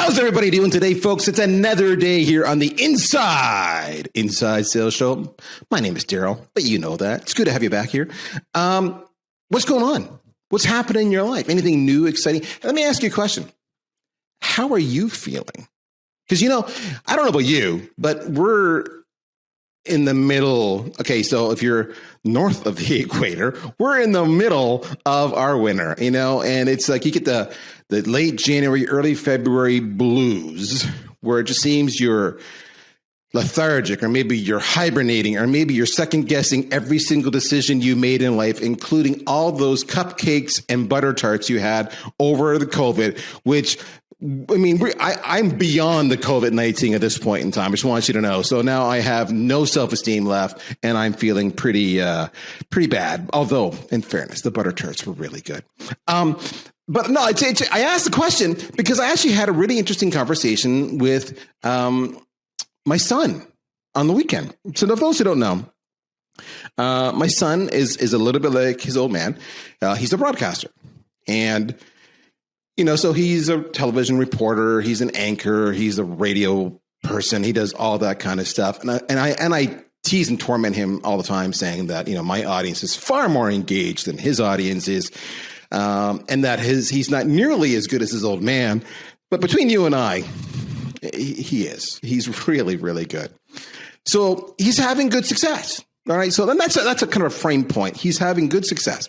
How's everybody doing today, folks? It's another day here on the Inside Sales Show. My name is Darryl, but you know that. It's good to have you back here. What's going on? What's happening in your life? Anything new, exciting? Let me ask you a question. How are you feeling? Because, I don't know about you, but we're in the middle. Okay, so if you're north of the equator, we're in the middle of our winter, and it's like you get the late January, early February blues, where it just seems you're lethargic, or maybe you're hibernating, or maybe you're second guessing every single decision you made in life, including all those cupcakes and butter tarts you had over the COVID, which I'm beyond the COVID-19 at this point in time. I just want you to know. So now I have no self-esteem left, and I'm feeling pretty bad. Although, in fairness, the butter tarts were really good. But no, I asked the question because I actually had a really interesting conversation with my son on the weekend. So for those who don't know, my son is a little bit like his old man. He's a broadcaster, and so he's a television reporter, he's an anchor, he's a radio person, he does all that kind of stuff. And I tease and torment him all the time, saying that, my audience is far more engaged than his audience is, and that he's not nearly as good as his old man. But between you and I, he is. He's really, really good. So he's having good success. All right. So then that's a kind of a frame point. He's having good success.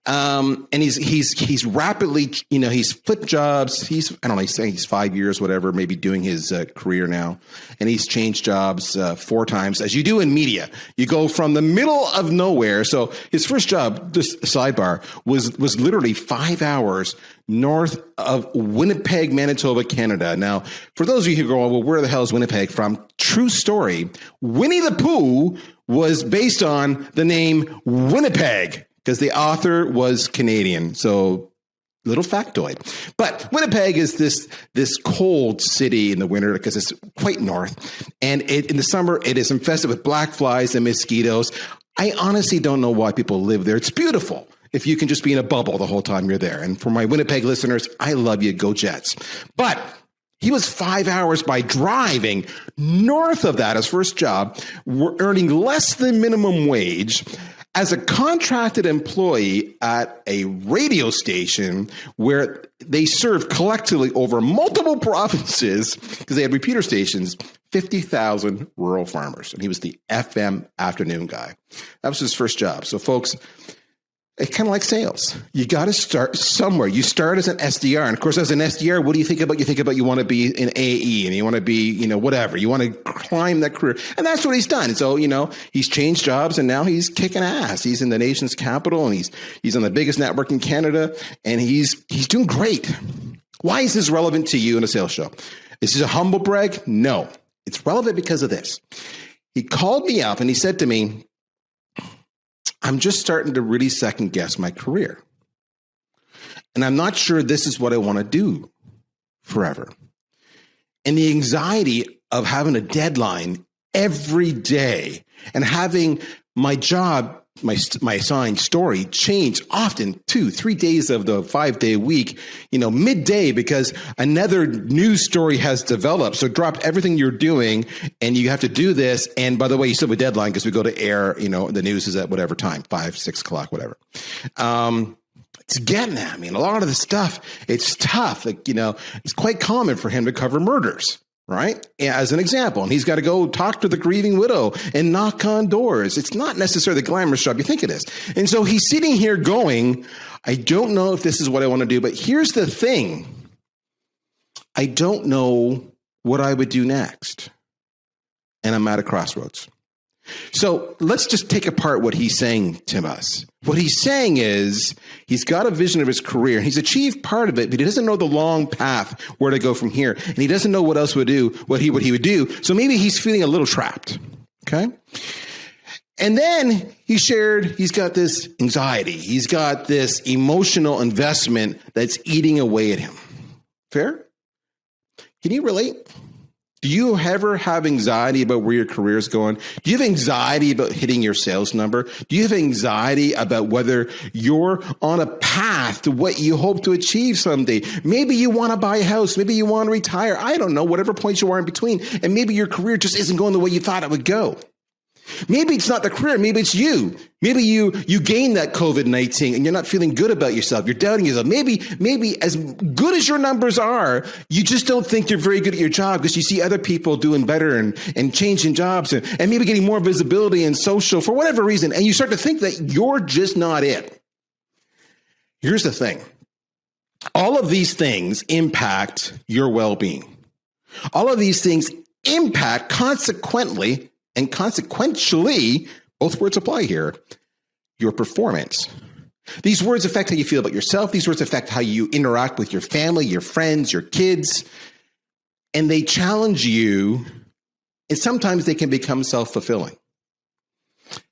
And he's rapidly, he's flipped jobs. He's 5 years, whatever, maybe doing his career now. And he's changed jobs 4 times, as you do in media. You go from the middle of nowhere. So his first job, just a sidebar, was literally 5 hours north of Winnipeg, Manitoba, Canada. Now, for those of you who go, well, where the hell is Winnipeg from? True story. Winnie the Pooh was based on the name Winnipeg, because the author was Canadian. So little factoid. But Winnipeg is this cold city in the winter because it's quite north. And in the summer, it is infested with black flies and mosquitoes. I honestly don't know why people live there. It's beautiful if you can just be in a bubble the whole time you're there. And for my Winnipeg listeners, I love you. Go Jets. But he was 5 hours by driving north of that, his first job, earning less than minimum wage, as a contracted employee at a radio station where they served collectively over multiple provinces, because they had repeater stations, 50,000 rural farmers. And he was the FM afternoon guy. That was his first job. So folks, it's kind of like sales. You got to start somewhere. You start as an SDR. And of course, as an SDR, what do you think about? You think about you want to be an AE, and you want to be, whatever. You want to climb that career. And that's what he's done. And so, he's changed jobs, and now he's kicking ass. He's in the nation's capital, and he's on the biggest network in Canada, and he's doing great. Why is this relevant to you in a sales show? Is this a humble brag? No. It's relevant because of this. He called me up and he said to me, I'm just starting to really second guess my career. And I'm not sure this is what I want to do forever. And the anxiety of having a deadline every day and having my job, my assigned story change often 2-3 days of the 5-day week, midday, because another news story has developed. So drop everything you're doing and you have to do this. And by the way, you still have a deadline because we go to air, the news is at whatever time, 5-6 o'clock, whatever. It's getting at me. And a lot of the stuff, it's tough. It's quite common for him to cover murders. Right? As an example, and he's got to go talk to the grieving widow and knock on doors. It's not necessarily the glamorous job you think it is. And so he's sitting here going, I don't know if this is what I want to do, but here's the thing. I don't know what I would do next. And I'm at a crossroads. So let's just take apart what he's saying to us. What he's saying is he's got a vision of his career. He's achieved part of it, but he doesn't know the long path where to go from here. And he doesn't know what else would do, what he would do. So maybe he's feeling a little trapped. Okay. And then he shared, he's got this anxiety. He's got this emotional investment that's eating away at him. Fair? Can you relate? Do you ever have anxiety about where your career is going? Do you have anxiety about hitting your sales number? Do you have anxiety about whether you're on a path to what you hope to achieve someday? Maybe you want to buy a house. Maybe you want to retire. I don't know, whatever points you are in between. And maybe your career just isn't going the way you thought it would go. Maybe it's not the career. Maybe it's you. Maybe you gained that COVID-19 and you're not feeling good about yourself. You're doubting yourself. Maybe as good as your numbers are, you just don't think you're very good at your job because you see other people doing better and changing jobs and maybe getting more visibility in social for whatever reason. And you start to think that you're just not it. Here's the thing. All of these things impact your well-being. All of these things impact consequently and consequentially, both words apply here, your performance. These words affect how you feel about yourself. These words affect how you interact with your family, your friends, your kids, and they challenge you, and sometimes they can become self-fulfilling.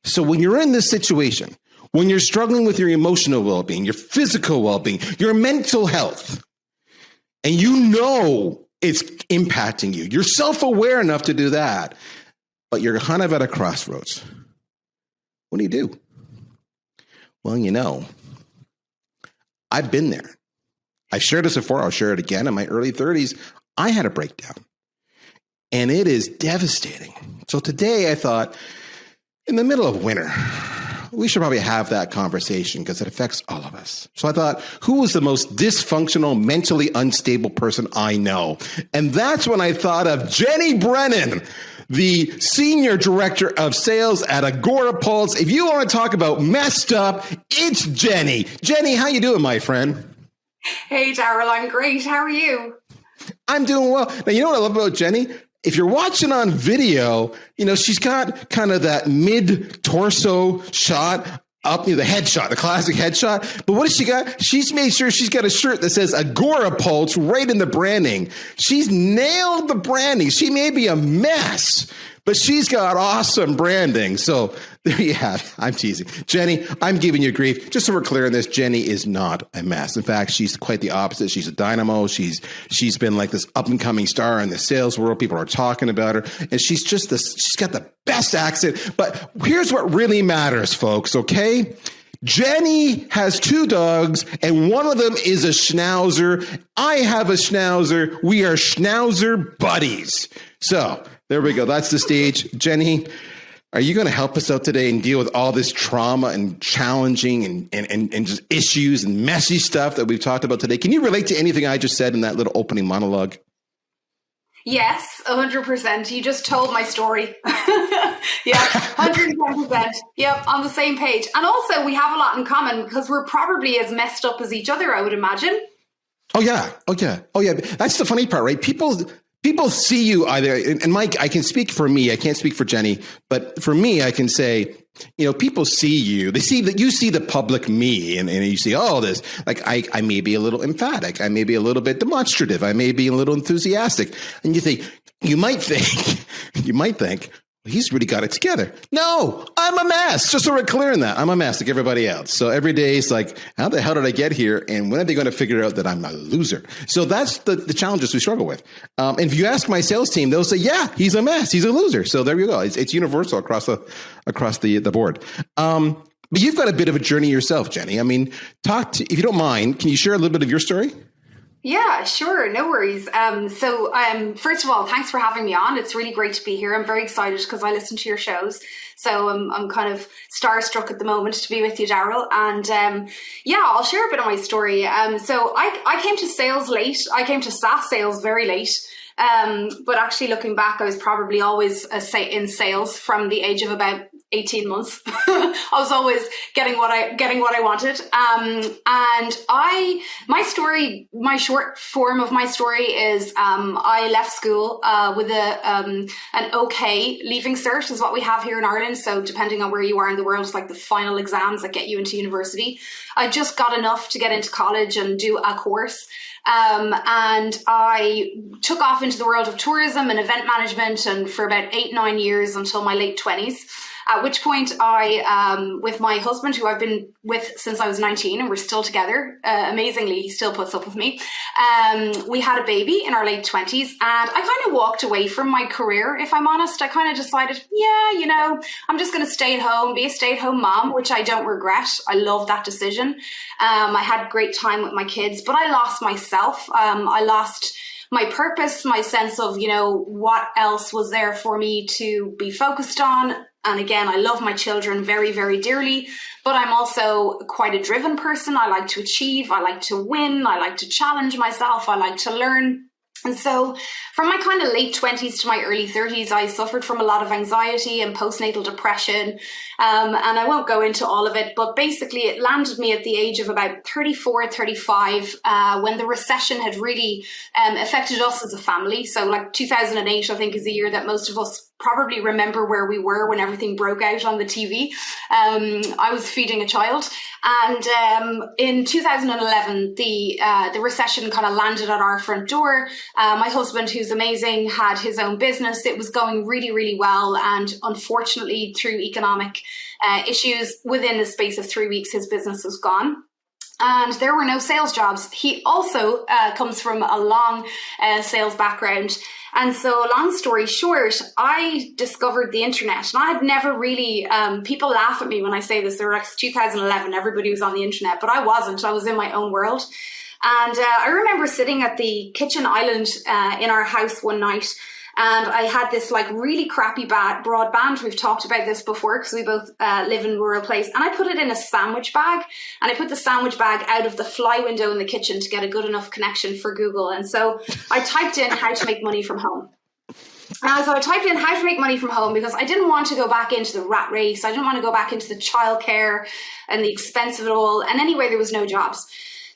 So when you're in this situation, when you're struggling with your emotional well-being, your physical well-being, your mental health, and you know it's impacting you, you're self-aware enough to do that, but you're kind of at a crossroads. What do you do? Well, I've been there. I've shared this before. I'll share it again. In my early 30s, I had a breakdown. And it is devastating. So today I thought, in the middle of winter, we should probably have that conversation because it affects all of us. So I thought, who was the most dysfunctional, mentally unstable person I know? And that's when I thought of Jenny Brennan, the Senior Director of Sales at Agorapulse. If you want to talk about messed up, it's Jenny. Jenny, how you doing, my friend? Hey, Darryl, I'm great. How are you? I'm doing well. Now, you know what I love about Jenny? If you're watching on video, she's got kind of that mid-torso shot up, the headshot, the classic headshot. But what has she got? She's made sure she's got a shirt that says Agorapulse right in the branding. She's nailed the branding. She may be a mess, but she's got awesome branding. So there you have it. I'm teasing. Jenny, I'm giving you grief. Just so we're clear on this, Jenny is not a mess. In fact, she's quite the opposite. She's a dynamo. She's been like this up and coming star in the sales world. People are talking about her. And she's got the best accent. But here's what really matters, folks, okay? Jenny has 2 dogs, and one of them is a schnauzer. I have a schnauzer. We are schnauzer buddies. So there we go. That's the stage. Jenny, are you going to help us out today and deal with all this trauma and challenging and just issues and messy stuff that we've talked about today? Can you relate to anything I just said in that little opening monologue? Yes, 100%. You just told my story. Yeah, 110%. Yep, on the same page. And also, we have a lot in common because we're probably as messed up as each other, I would imagine. Oh, yeah. That's the funny part, right? People see you either, and Mike, I can speak for me. I can't speak for Jenny, but for me, I can say, people see you. They see that you see the public me, and you see, this. Like I may be a little emphatic. I may be a little bit demonstrative. I may be a little enthusiastic. And you might think, he's really got it together. No, I'm a mess. Just so we're clear on that. I'm a mess like everybody else. So every day it's like, how the hell did I get here? And when are they going to figure out that I'm a loser? So that's the challenges we struggle with. And if you ask my sales team, they'll say, yeah, he's a mess. He's a loser. So there you go. It's universal across the board. But you've got a bit of a journey yourself, Jenny. I mean, if you don't mind, can you share a little bit of your story? Yeah, sure. No worries. First of all, thanks for having me on. It's really great to be here. I'm very excited because I listen to your shows. So I'm kind of starstruck at the moment to be with you, Darryl. And I'll share a bit of my story. So I came to sales late. I came to SaaS sales very late. But actually looking back, I was probably always in sales from the age of about 18 months. I was always getting what I wanted. My short form of my story is I left school with an okay leaving cert is what we have here in Ireland. So depending on where you are in the world, it's like the final exams that get you into university. I just got enough to get into college and do a course. And I took off into the world of tourism and event management and for about 8-9 years until my late 20s. At which point I, with my husband, who I've been with since I was 19, and we're still together, amazingly, he still puts up with me. We had a baby in our late 20s, and I kind of walked away from my career, if I'm honest. I kind of decided, I'm just going to stay at home, be a stay-at-home mom, which I don't regret. I love that decision. I had great time with my kids, but I lost myself. I lost my purpose, my sense of, what else was there for me to be focused on. And again, I love my children very, very dearly, but I'm also quite a driven person. I like to achieve, I like to win, I like to challenge myself, I like to learn. And so from my kind of late 20s to my early 30s, I suffered from a lot of anxiety and postnatal depression. And I won't go into all of it, but basically it landed me at the age of about 34, 35, when the recession had really affected us as a family. So like 2008, I think, is the year that most of us probably remember where we were when everything broke out on the TV. I was feeding a child. And in 2011, the recession kind of landed at our front door. My husband, who's amazing, had his own business. It was going really, really well. And unfortunately, through economic issues, within the space of 3 weeks, his business was gone. And there were no sales jobs. He also comes from a long sales background. And so long story short, I discovered the internet, and I had never really, people laugh at me when I say this. They're like, 2011, everybody was on the internet, but I wasn't. I was in my own world. And I remember sitting at the kitchen island in our house one night, and I had this like really crappy broadband. We've talked about this before because we both live in a rural place. And I put it in a sandwich bag, and I put the sandwich bag out of the fly window in the kitchen to get a good enough connection for Google. And so I typed in how to make money from home. So I typed in how to make money from home because I didn't want to go back into the rat race. I didn't want to go back into the childcare and the expense of it all. And anyway, there was no jobs.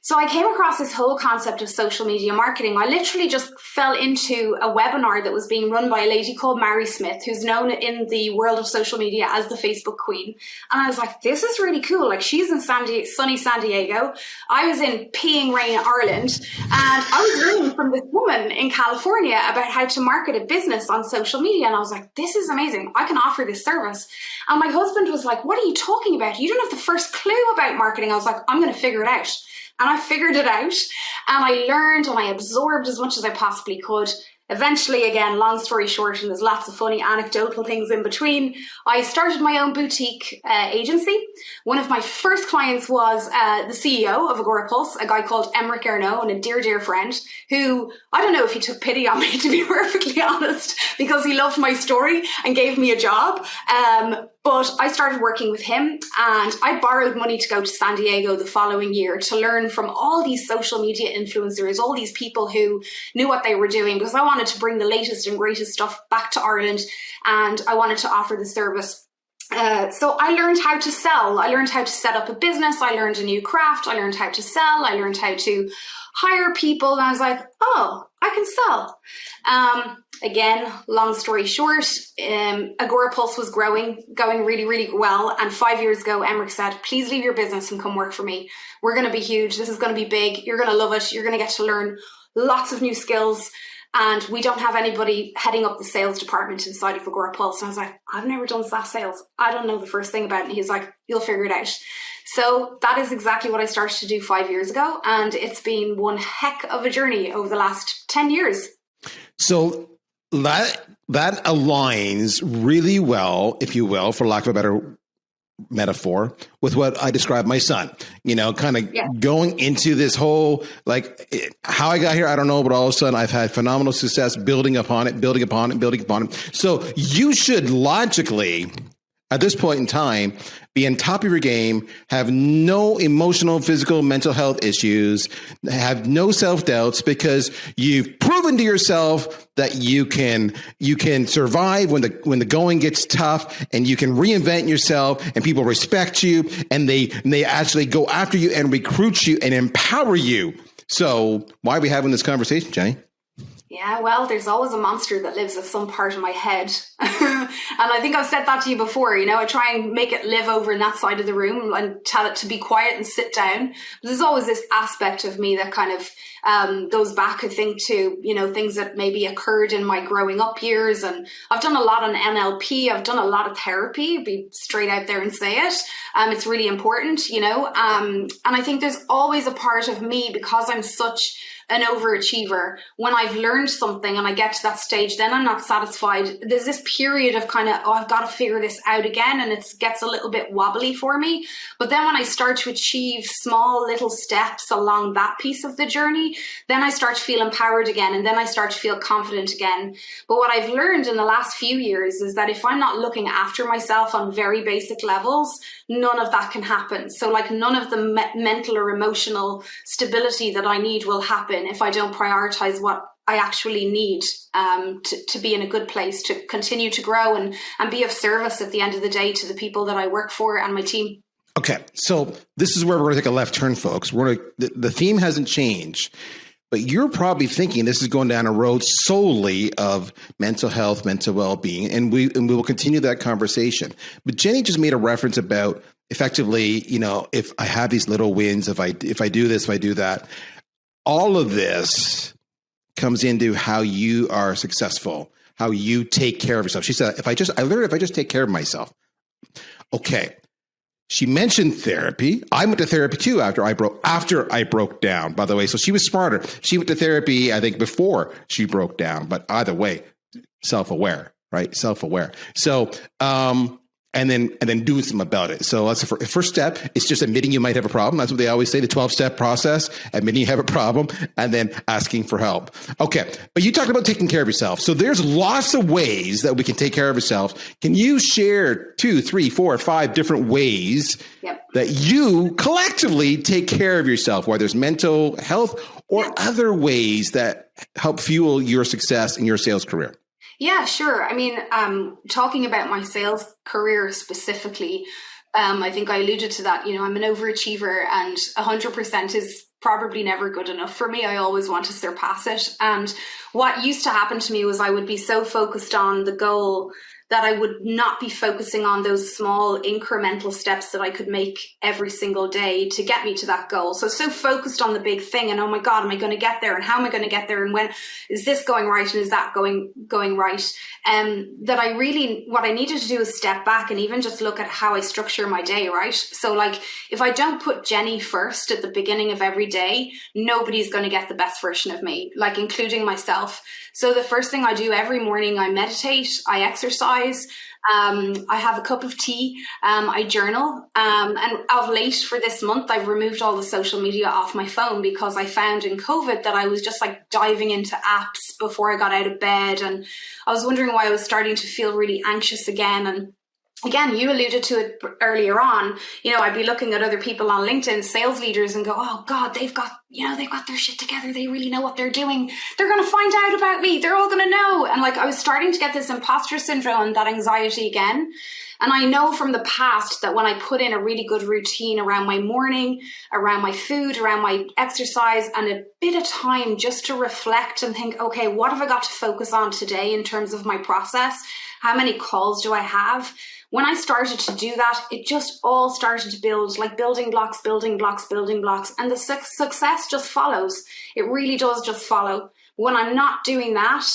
So I came across this whole concept of social media marketing. I literally just fell into a webinar that was being run by a lady called Mary Smith, who's known in the world of social media as the Facebook Queen. And I was like, this is really cool. Like, she's in sunny San Diego. I was in peeing rain, Ireland. And I was learning from this woman in California about how to market a business on social media. And I was like, this is amazing. I can offer this service. And my husband was like, what are you talking about? You don't have the first clue about marketing. I was like, I'm going to figure it out. And I figured it out, and I learned and I absorbed as much as I possibly could. Eventually, again, long story short, and there's lots of funny anecdotal things in between, I started my own boutique agency. One of my first clients was the CEO of Agorapulse, a guy called Emmerich Ernaud, and a dear, dear friend, who, I don't know if he took pity on me, to be perfectly honest, because he loved my story and gave me a job. But I started working with him, and I borrowed money to go to San Diego the following year to learn from all these social media influencers, all these people who knew what they were doing, because I wanted to bring the latest and greatest stuff back to Ireland, and I wanted to offer the service. So I learned how to sell. I learned how to set up a business. I learned a new craft. I learned how to sell. I learned how to hire people. And I was like, oh, I can sell. Again, long story short, Agorapulse was going really, really well. And 5 years ago, Emmerich said, please leave your business and come work for me. We're going to be huge. This is going to be big. You're going to love it. You're going to get to learn lots of new skills. And we don't have anybody heading up the sales department inside of Agorapulse. And I was like, I've never done SaaS sales. I don't know the first thing about it. And he's like, you'll figure it out. So that is exactly what I started to do 5 years ago. And it's been one heck of a journey over the last 10 years. So that aligns really well, if you will, for lack of a better metaphor, with what I described my son, kind of going into this whole, like, how I got here, I don't know, but all of a sudden I've had phenomenal success building upon it. So you should logically, at this point in time, be on top of your game, have no emotional, physical, mental health issues, have no self-doubts, because you've proven to yourself that you can survive when the going gets tough, and you can reinvent yourself, and people respect you, and they actually go after you and recruit you and empower you. So why are we having this conversation, Jenny? Yeah, well, there's always a monster that lives in some part of my head. And I think I've said that to you before, I try and make it live over in that side of the room and tell it to be quiet and sit down. But there's always this aspect of me that kind of goes back, I think, to, things that maybe occurred in my growing up years. And I've done a lot on NLP. I've done a lot of therapy, be straight out there and say it. It's really important, and I think there's always a part of me, because I'm such an overachiever, when I've learned something and I get to that stage, then I'm not satisfied. There's this period of kind of, I've got to figure this out again, and it gets a little bit wobbly for me. But then when I start to achieve small little steps along that piece of the journey, then I start to feel empowered again, and then I start to feel confident again. But what I've learned in the last few years is that if I'm not looking after myself on very basic levels, none of that can happen. So like none of the mental or emotional stability that I need will happen if I don't prioritize what I actually need to be in a good place, to continue to grow and be of service at the end of the day to the people that I work for and my team. Okay, so this is where we're going to take a left turn, folks. The theme hasn't changed, but you're probably thinking this is going down a road solely of mental health, mental well-being, and we will continue that conversation. But Jenny just made a reference about effectively, if I have these little wins, if I do this, if I do that. All of this comes into how you are successful, how you take care of yourself. She said, if I just take care of myself. Okay. She mentioned therapy. I went to therapy too after I broke down, by the way. So she was smarter. She went to therapy, I think, before she broke down, but either way, self-aware, right? Self-aware. So, and then doing something about it. So that's the first step. It's just admitting you might have a problem. That's what they always say, the 12-step process, admitting you have a problem, and then asking for help. Okay. But you talked about taking care of yourself. So there's lots of ways that we can take care of ourselves. Can you share 2, 3, 4, 5 different ways that you collectively take care of yourself, whether it's mental health or other ways that help fuel your success in your sales career? Yeah, sure. I mean, talking about my sales career specifically, I think I alluded to that. I'm an overachiever, and 100% is probably never good enough for me. I always want to surpass it. And what used to happen to me was I would be so focused on the goal that I would not be focusing on those small incremental steps that I could make every single day to get me to that goal. So focused on the big thing, and oh my God, am I going to get there? And how am I going to get there? And when is this going right? And is that going right? That what I needed to do is step back and even just look at how I structure my day, right? So like, if I don't put Jenny first at the beginning of every day, nobody's going to get the best version of me, like including myself. So the first thing I do every morning, I meditate, I exercise, I have a cup of tea, I journal, and of late for this month, I've removed all the social media off my phone because I found in COVID that I was just like diving into apps before I got out of bed, and I was wondering why I was starting to feel really anxious again. And again, you alluded to it earlier on. I'd be looking at other people on LinkedIn, sales leaders, and go, oh God, they've got their shit together. They really know what they're doing. They're going to find out about me. They're all going to know. And like, I was starting to get this imposter syndrome and that anxiety again. And I know from the past that when I put in a really good routine around my morning, around my food, around my exercise, and a bit of time just to reflect and think, okay, what have I got to focus on today in terms of my process? How many calls do I have? When I started to do that, it just all started to build, like building blocks, and the success just follows. It really does just follow. When I'm not doing that,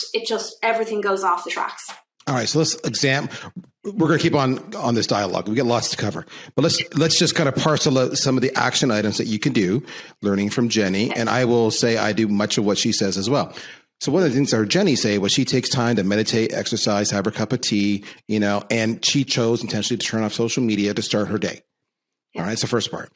everything goes off the tracks. All right, so let's examine. We're going to keep on this dialogue. We got lots to cover, but let's just kind of parcel out some of the action items that you can do, learning from Jenny. And I will say I do much of what she says as well. So one of the things I heard Jenny say was she takes time to meditate, exercise, have her cup of tea, and she chose intentionally to turn off social media to start her day. Yeah. All right. It's the first part.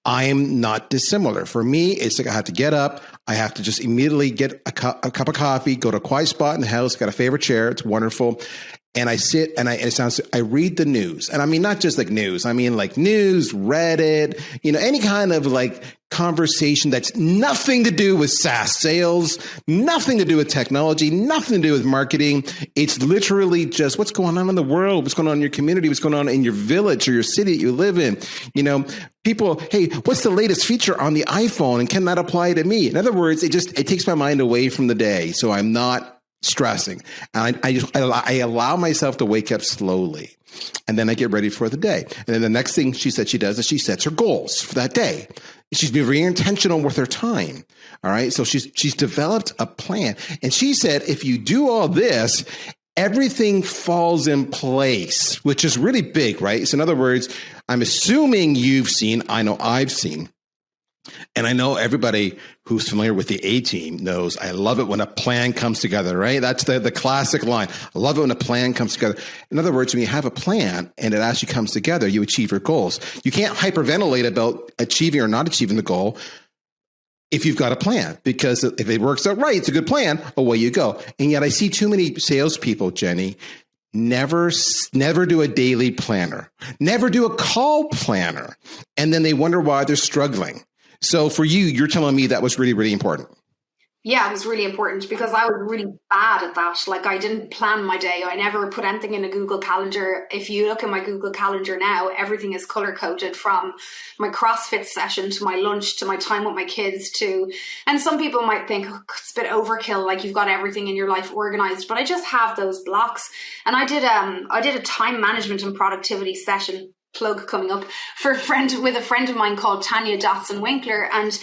I'm not dissimilar. For me, it's like I have to get up. I have to just immediately get a cup of coffee, go to a quiet spot in the house, got a favorite chair. It's wonderful. and I sit and I read the news. And I mean, not just like news. I mean, like news, Reddit, any kind of like conversation that's nothing to do with SaaS sales, nothing to do with technology, nothing to do with marketing. It's literally just what's going on in the world, what's going on in your community, what's going on in your village or your city that you live in. People, hey, what's the latest feature on the iPhone and can that apply to me? In other words, it takes my mind away from the day. So I'm not stressing. And I allow myself to wake up slowly, and then I get ready for the day. And then the next thing she said she does is she sets her goals for that day. She's been very intentional with her time. All right. So she's developed a plan, and she said, if you do all this, everything falls in place, which is really big, right? So in other words, I'm assuming you've seen, I know I've seen, and I know everybody who's familiar with the A-Team knows I love it when a plan comes together, right? That's the classic line. I love it when a plan comes together. In other words, when you have a plan and it actually comes together, you achieve your goals. You can't hyperventilate about achieving or not achieving the goal if you've got a plan, because if it works out right, it's a good plan, away you go. And yet I see too many salespeople, Jenny, never do a daily planner, never do a call planner. And then they wonder why they're struggling. So for you, you're telling me that was really, really important. Yeah, it was really important because I was really bad at that. Like I didn't plan my day. I never put anything in a Google Calendar. If you look at my Google Calendar now, everything is color coded, from my CrossFit session to my lunch to my time with my kids and some people might think, oh, it's a bit overkill, like you've got everything in your life organized, but I just have those blocks. And I did a time management and productivity session, plug coming up, with a friend of mine called Tanya Dotson-Winkler, and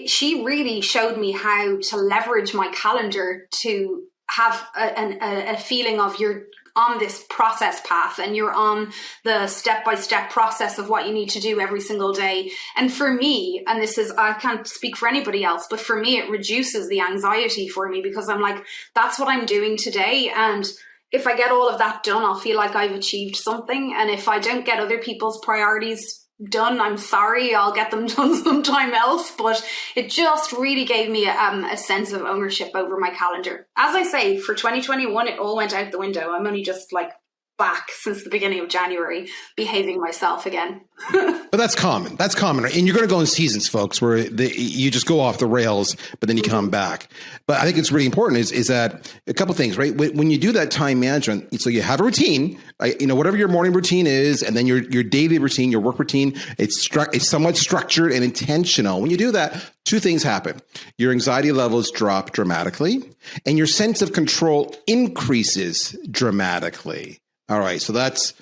she really showed me how to leverage my calendar to have a feeling of you're on this process path and you're on the step-by-step process of what you need to do every single day. And for me, and I can't speak for anybody else, but for me, it reduces the anxiety for me because I'm like, that's what I'm doing today. And if I get all of that done, I'll feel like I've achieved something. And if I don't get other people's priorities done, I'm sorry, I'll get them done sometime else. But it just really gave me a sense of ownership over my calendar. As I say, for 2021, it all went out the window. I'm only just like back since the beginning of January, behaving myself again. But that's common. That's common. And you're going to go in seasons, folks, where you just go off the rails, but then you come back. But I think it's really important is that a couple of things, right? When you do that time management, so you have a routine, whatever your morning routine is, and then your daily routine, your work routine, it's somewhat structured and intentional. When you do that, two things happen. Your anxiety levels drop dramatically, and your sense of control increases dramatically. All right. So that's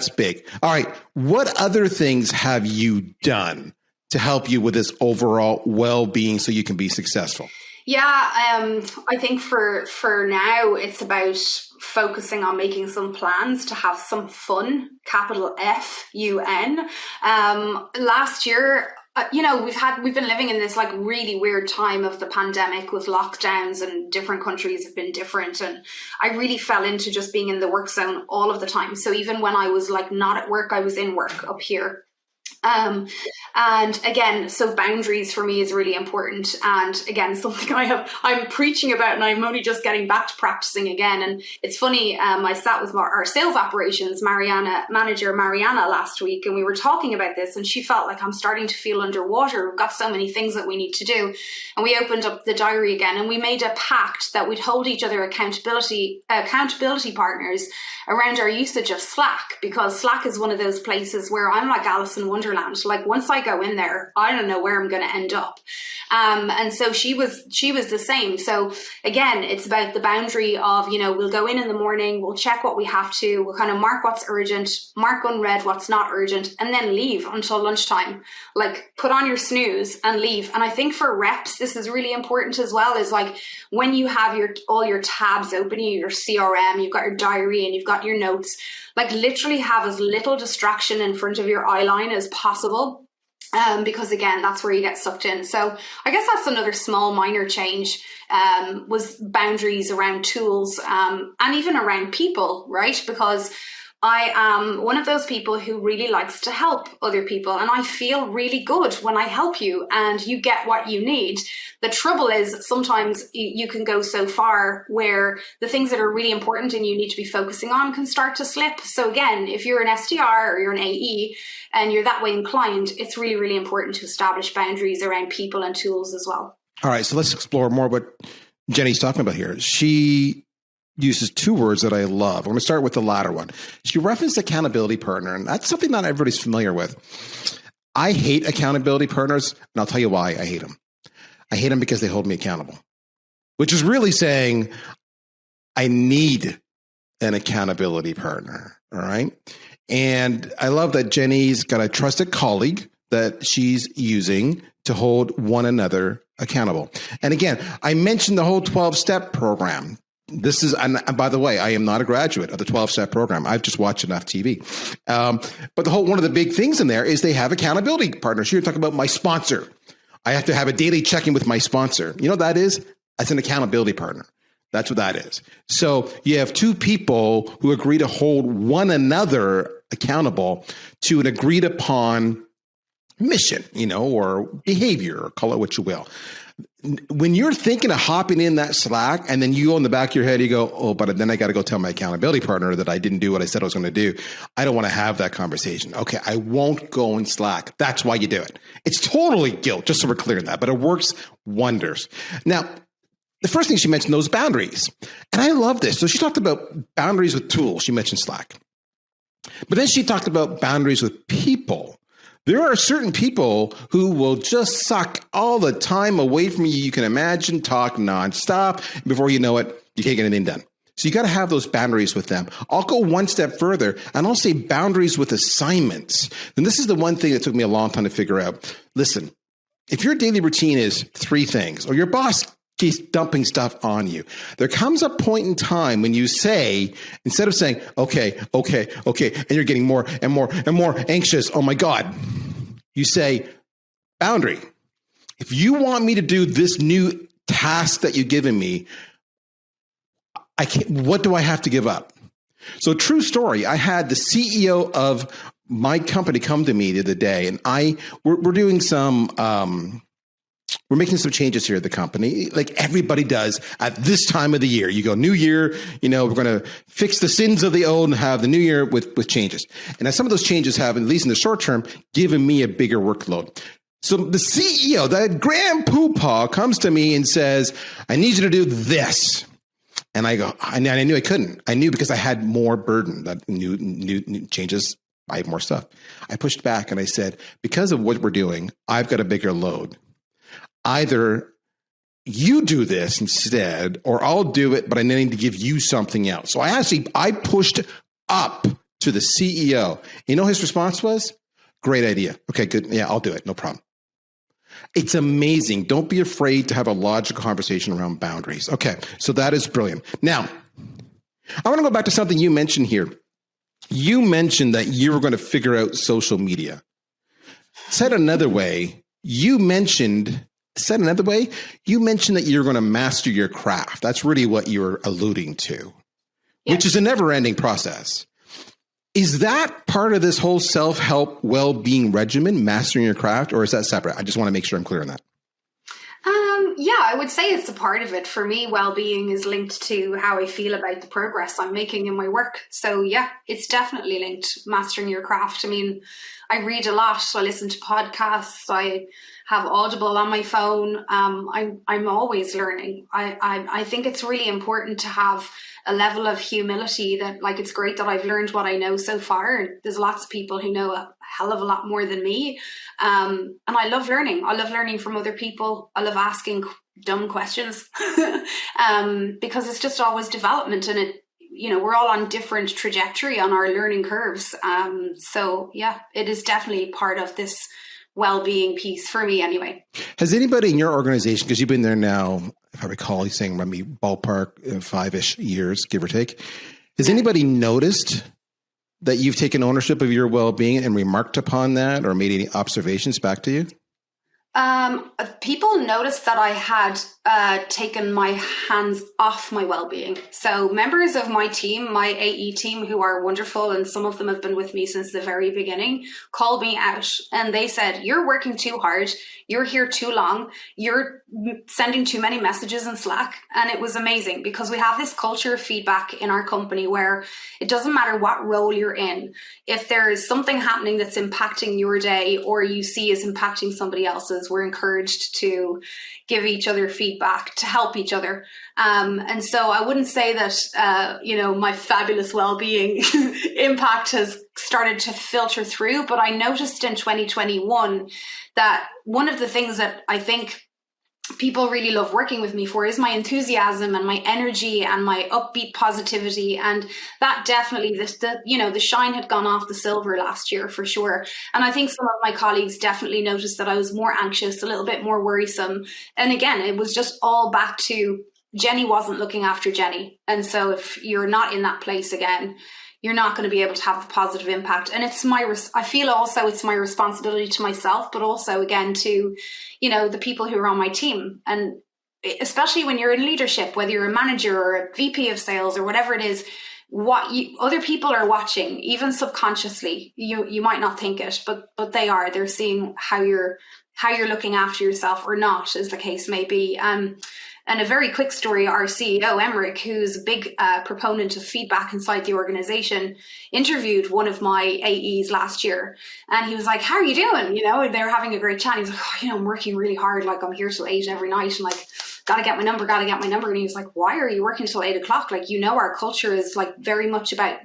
big. All right. What other things have you done to help you with this overall well-being so you can be successful? Yeah. I think for now, it's about focusing on making some plans to have some fun, capital F-U-N. Last year, we've been living in this like really weird time of the pandemic with lockdowns, and different countries have been different. And I really fell into just being in the work zone all of the time. So even when I was like not at work, I was in work up here. And again, so boundaries for me is really important. And again, something I'm preaching about, and I'm only just getting back to practicing again. And it's funny, I sat with our sales operations manager Mariana last week, and we were talking about this, and she felt like, I'm starting to feel underwater. We've got so many things that we need to do. And we opened up the diary again, and we made a pact that we'd hold each other accountability partners around our usage of Slack, because Slack is one of those places where I'm like Alice in Wonderland. Like once I go in there, I don't know where I'm going to end up. And so she was the same. So again, it's about the boundary of, we'll go in the morning, we'll check what we have to, we'll kind of mark what's urgent, mark unread what's not urgent, and then leave until lunchtime. Like put on your snooze and leave. And I think for reps, this is really important as well, is like when you have all your tabs open, your CRM, you've got your diary and you've got your notes, like literally have as little distraction in front of your eye line as possible. Because again, that's where you get sucked in. So I guess that's another small minor change, was boundaries around tools, and even around people, right? Because I am one of those people who really likes to help other people, and I feel really good when I help you and you get what you need. The trouble is sometimes you can go so far where the things that are really important and you need to be focusing on can start to slip. So again, if you're an SDR or you're an AE and you're that way inclined, it's really, really important to establish boundaries around people and tools as well. All right, so let's explore more what Jenny's talking about here. She uses two words that I love. I'm going to start with the latter one. She referenced accountability partner, and that's something not everybody's familiar with. I hate accountability partners, and I'll tell you why I hate them. I hate them because they hold me accountable, which is really saying I need an accountability partner, all right? And I love that Jenny's got a trusted colleague that she's using to hold one another accountable. And again, I mentioned the whole 12-step program. This is, and by the way, I am not a graduate of the 12-step program. I've just watched enough TV. But one of the big things in there is they have accountability partners. You're talking about my sponsor. I have to have a daily check-in with my sponsor. You know what that is? That's an accountability partner. That's what that is. So you have two people who agree to hold one another accountable to an agreed upon mission, or behavior, or call it what you will. When you're thinking of hopping in that Slack and then you go in the back of your head, you go, oh, but then I got to go tell my accountability partner that I didn't do what I said I was going to do. I don't want to have that conversation. Okay, I won't go in Slack. That's why you do it. It's totally guilt, just so we're clear on that, but it works wonders. Now, the first thing she mentioned, those boundaries. And I love this. So she talked about boundaries with tools. She mentioned Slack. But then she talked about boundaries with people. There are certain people who will just suck all the time away from you. You can imagine, talk nonstop. Before you know it, you can't get anything done. So you got to have those boundaries with them. I'll go one step further and I'll say boundaries with assignments. And this is the one thing that took me a long time to figure out. Listen, if your daily routine is three things, or your boss keeps dumping stuff on you, there comes a point in time when you say, instead of saying, okay, and you're getting more and more and more anxious, oh my God, you say, boundary. If you want me to do this new task that you've given me, I can't, what do I have to give up? So true story, I had the CEO of my company come to me the other day, and we're doing some, we're making some changes here at the company, like everybody does at this time of the year. You go, new year, we're going to fix the sins of the old and have the new year with changes. And as some of those changes have, at least in the short term, given me a bigger workload. So the CEO, that grand poopah, comes to me and says, I need you to do this. And I go, I knew I couldn't. I knew because I had more burden, that new changes. I have more stuff. I pushed back and I said, because of what we're doing, I've got a bigger load. Either you do this instead, or I'll do it, but I need to give you something else. So I pushed up to the CEO. You know, his response was, great idea. Okay, good. Yeah, I'll do it. No problem. It's amazing. Don't be afraid to have a logical conversation around boundaries. Okay, so that is brilliant. Now, I want to go back to something you mentioned here. You mentioned that you were going to figure out social media. Said another way, you mentioned that you're going to master your craft. That's really what you're alluding to, yes. Which is a never-ending process. Is that part of this whole self-help well-being regimen, mastering your craft, or is that separate? I just want to make sure I'm clear on that. Yeah, I would say it's a part of it. For me, well-being is linked to how I feel about the progress I'm making in my work. So yeah, it's definitely linked. Mastering your craft. I mean, I read a lot. I listen to podcasts. I have Audible on my phone. I'm always learning. I think it's really important to have a level of humility that, like, it's great that I've learned what I know so far. And there's lots of people who know a hell of a lot more than me. And I love learning. I love learning from other people. I love asking dumb questions because it's just always development, and we're all on different trajectory on our learning curves. So yeah, it is definitely part of this well-being piece for me anyway. Has anybody in your organization, because you've been there now, if I recall, you're saying maybe ballpark 5-ish years, give or take. Has anybody noticed that you've taken ownership of your well-being and remarked upon that or made any observations back to you? People noticed that I had taken my hands off my well-being. So members of my team, my AE team, who are wonderful, and some of them have been with me since the very beginning, called me out and they said, "You're working too hard. You're here too long. You're sending too many messages in Slack." And it was amazing because we have this culture of feedback in our company where it doesn't matter what role you're in. If there is something happening that's impacting your day or you see is impacting somebody else's, we're encouraged to give each other feedback to help each other. And so I wouldn't say that, my fabulous well-being impact has started to filter through, but I noticed in 2021 that one of the things that I think people really love working with me for is my enthusiasm and my energy and my upbeat positivity. And that definitely, the shine had gone off the silver last year for sure. And I think some of my colleagues definitely noticed that I was more anxious, a little bit more worrisome. And again, it was just all back to Jenny wasn't looking after Jenny. And so if you're not in that place again, you're not going to be able to have a positive impact. And I feel also it's my responsibility to myself, but also again to, the people who are on my team. And especially when you're in leadership, whether you're a manager or a VP of sales or whatever it is, other people are watching, even subconsciously. You might not think it, but they are. They're seeing how you're looking after yourself or not, as the case may be. And a very quick story, our CEO, Emmerich, who's a big proponent of feedback inside the organization, interviewed one of my AEs last year. And he was like, "How are you doing?" They were having a great chat. He was like, "I'm working really hard. Like, I'm here till 8 every night. And like, gotta get my number. And he was like, "Why are you working till 8 o'clock? Like, our culture is like very much about,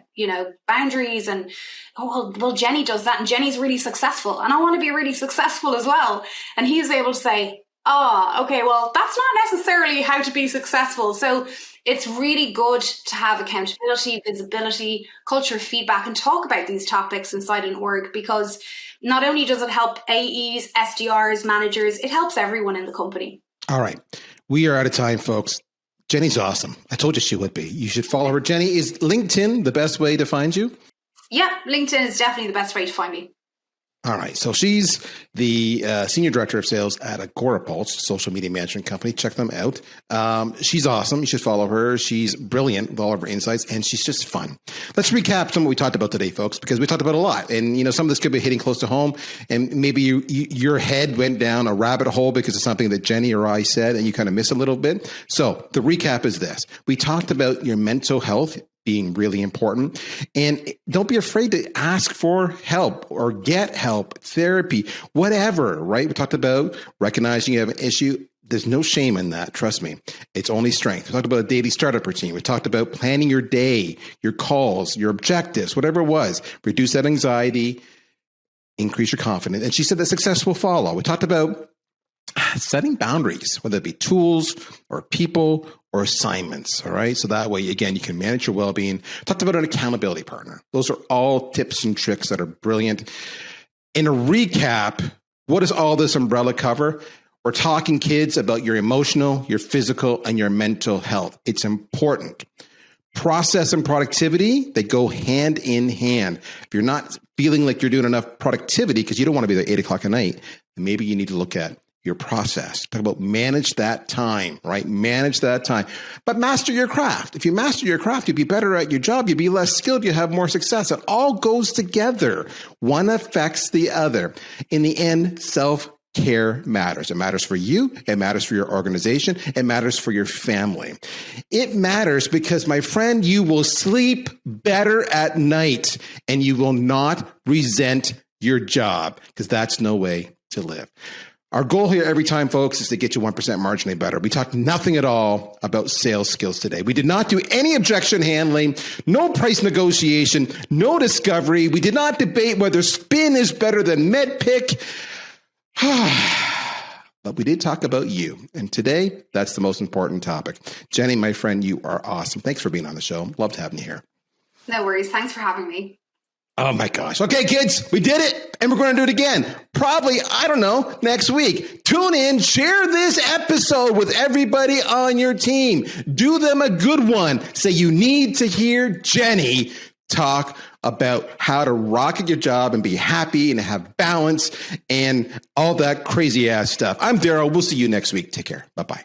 boundaries." And, well, Jenny does that. And Jenny's really successful. And I want to be really successful as well. And he was able to say, okay, well, that's not necessarily how to be successful. So it's really good to have accountability, visibility, culture feedback, and talk about these topics inside an org, because not only does it help AEs, SDRs, managers, it helps everyone in the company. All right. We are out of time, folks. Jenny's awesome. I told you she would be. You should follow her. Jenny, is LinkedIn the best way to find you? Yeah, LinkedIn is definitely the best way to find me. All right. So she's the senior director of sales at Agorapulse, social media management company. Check them out. She's awesome. You should follow her. She's brilliant with all of her insights, and she's just fun. Let's recap some of what we talked about today, folks, because we talked about a lot. And, some of this could be hitting close to home, and maybe your head went down a rabbit hole because of something that Jenny or I said, and you kind of miss a little bit. So the recap is this. We talked about your mental health being really important. And don't be afraid to ask for help or get help, therapy, whatever, right? We talked about recognizing you have an issue. There's no shame in that. Trust me. It's only strength. We talked about a daily startup routine. We talked about planning your day, your calls, your objectives, whatever it was. Reduce that anxiety, increase your confidence. And she said that success will follow. We talked about setting boundaries, whether it be tools or people or assignments. All right. So that way, again, you can manage your well-being. Talked about an accountability partner. Those are all tips and tricks that are brilliant. In a recap, what does all this umbrella cover? We're talking, kids, about your emotional, your physical, and your mental health. It's important. Process and productivity, they go hand in hand. If you're not feeling like you're doing enough productivity because you don't want to be there 8 o'clock at night, then maybe you need to look at your process. Talk about manage that time, right? Manage that time, but master your craft. If you master your craft, you'll be better at your job. You'll be less skilled. You'll have more success. It all goes together. One affects the other. In the end, self-care matters. It matters for you. It matters for your organization. It matters for your family. It matters because, my friend, you will sleep better at night and you will not resent your job, because that's no way to live. Our goal here every time, folks, is to get you 1% marginally better. We talked nothing at all about sales skills today. We did not do any objection handling, no price negotiation, no discovery. We did not debate whether spin is better than MedPick. But we did talk about you. And today, that's the most important topic. Jenny, my friend, you are awesome. Thanks for being on the show. Loved having you here. No worries. Thanks for having me. Oh my gosh. Okay, kids, we did it. And we're going to do it again. Probably, I don't know, next week. Tune in, share this episode with everybody on your team. Do them a good one. Say, you need to hear Jenny talk about how to rock at your job and be happy and have balance and all that crazy ass stuff. I'm Darryl. We'll see you next week. Take care. Bye-bye.